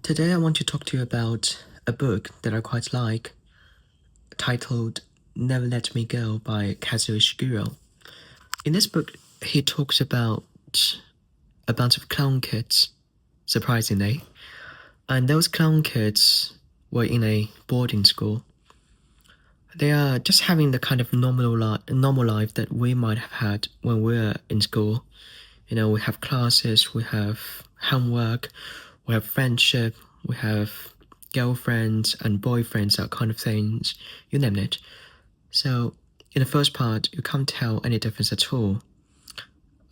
Today I want to talk to you about a book that I quite like, titled Never Let Me Go by Kazuo Ishiguro. In this book, he talks about a bunch of clown kids, surprisingly, and those clown kids were in a boarding school. They are just having the kind of normal life that we might have had when we were in school. You know, we have classes, we have homework, we have friendship, we have girlfriends and boyfriends, that kind of things, you name it. So in the first part, you can't tell any difference at all,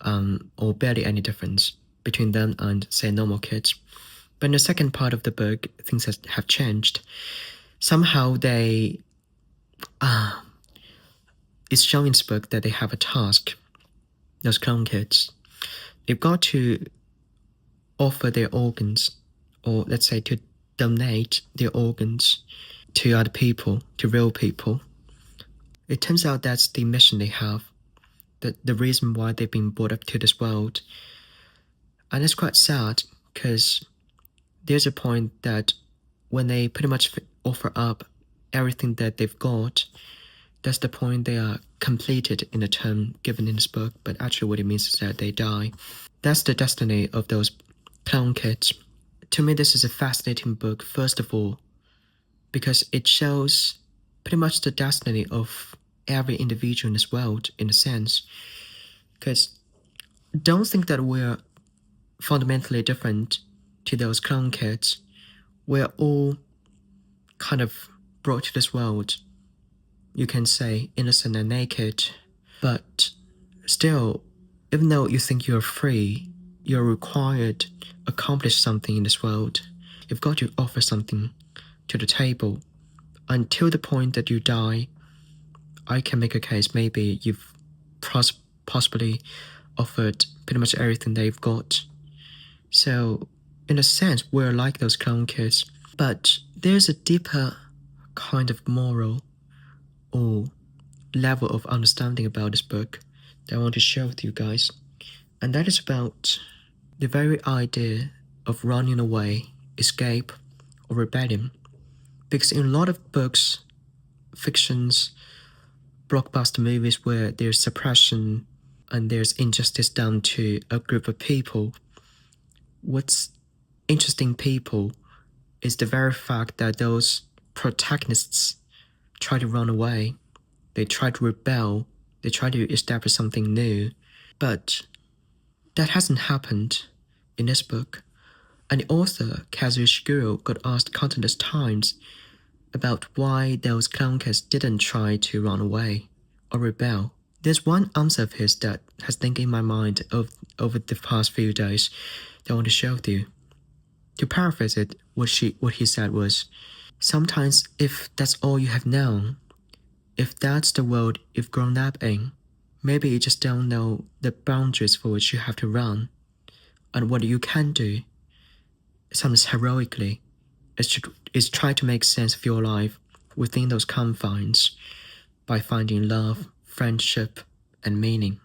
or barely any difference between them and, say, normal kids. But in the second part of the book, things have changed. Somehow it's shown in this book that they have a task, those clown kids. They've got to offer their organs, or let's say to donate their organs to other people, to real people. It turns out that's the mission they have, the reason why they've been brought up to this world. And it's quite sad, because there's a point that when they pretty much offer up everything that they've got, that's the point they are completed in the term given in this book, but actually what it means is that they die. That's the destiny of those clown kids. To me, this is a fascinating book, first of all, because it shows pretty much the destiny of every individual in this world, in a sense. Because don't think that we're fundamentally different to those clown kids. We're all kind of brought to this world, you can say, innocent and naked. But still, even though you think you're free, you're required to accomplish something in this world. You've got to offer something to the table. Until the point that you die, I can make a case maybe you've possibly offered pretty much everything they've got. So, in a sense, we're like those clown kids. But there's a deeper kind of moral or level of understanding about this book that I want to share with you guys. And that is about the very idea of running away, escape, or rebellion. Because in a lot of books, fictions, blockbuster movies where there's suppression and there's injustice done to a group of people, what's interesting people is the very fact that those protagonists try to run away, they try to rebel, they try to establish something new. But that hasn't happened in this book. And the author, Kazuo Ishiguro, got asked countless times about why those clown kids didn't try to run away or rebel. There's one answer of his that has thinking in my mind over the past few days that I want to share with you. To paraphrase it, what he said was, sometimes if that's all you have known, if that's the world you've grown up in, maybe you just don't know the boundaries for which you have to run. And what you can do, sometimes heroically, is try to make sense of your life within those confines by finding love, friendship, and meaning.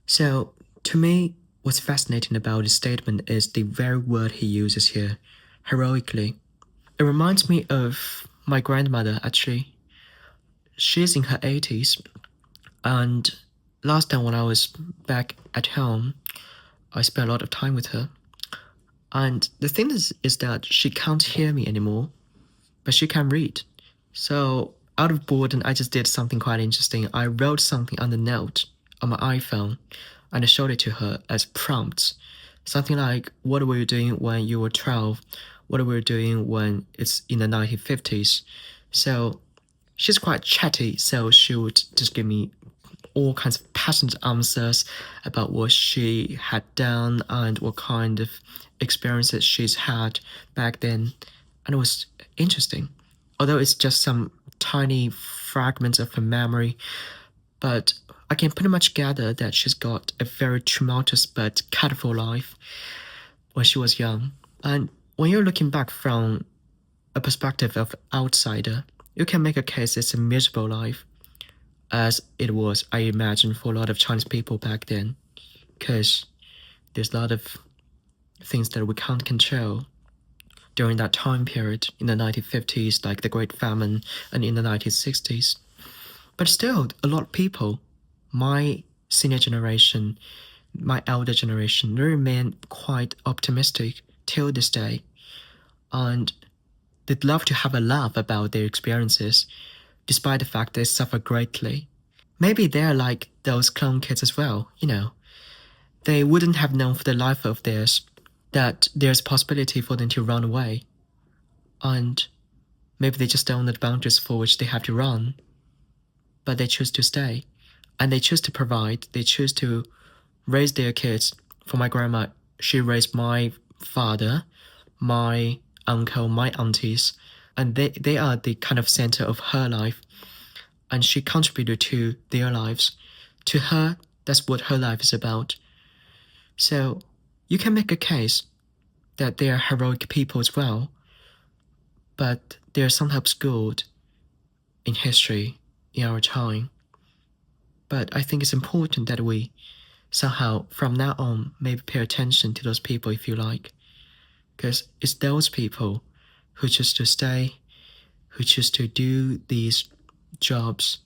So, to me, what's fascinating about this statement is the very word he uses here, heroically. It reminds me of my grandmother, actually. She's in her 80s, and last time when I was back at home, I spent a lot of time with her. And the thing is that she can't hear me anymore, but she can read. So out of boredom, I just did something quite interesting. I wrote something on the note on my iPhone, and I showed it to her as prompts. Something like, what were you doing when you were 12? What were you doing when it's in the 1950s? So she's quite chatty, so she would just give me all kinds of passionate answers about what she had done and what kind of experiences she's had back then. And it was interesting. Although it's just some tiny fragments of her memory, but I can pretty much gather that she's got a very tumultuous but colorful life when she was young. And when you're looking back from a perspective of outsider, you can make a case it's a miserable life, as it was, I imagine, for a lot of Chinese people back then, because there's a lot of things that we can't control. during that time period in the 1950s, like the Great Famine, and in the 1960s. But still, a lot of people, my senior generation, my elder generation, they remain quite optimistic till this day. And they'd love to have a laugh about their experiences, despite the fact they suffer greatly. Maybe they're like those clone kids as well, you know. They wouldn't have known for the life of theirs that there's a possibility for them to run away. And maybe they just don't know the boundaries for which they have to run. But they choose to stay. And they choose to provide. They choose to raise their kids. For my grandma, she raised my father, my uncle, my aunties. And they are the kind of center of her life. And she contributed to their lives. To her, that's what her life is about. So you can make a case that they are heroic people as well, but they are somehow obscured in history in our time. But I think it's important that we somehow, from now on, maybe pay attention to those people, if you like, because it's those people who choose to stay, who choose to do these jobs,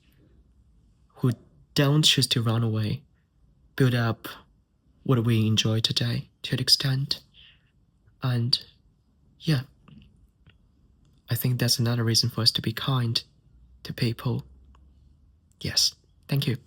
who don't choose to run away, build up what we enjoy today to an extent. And yeah, I think that's another reason for us to be kind to people. Yes, thank you.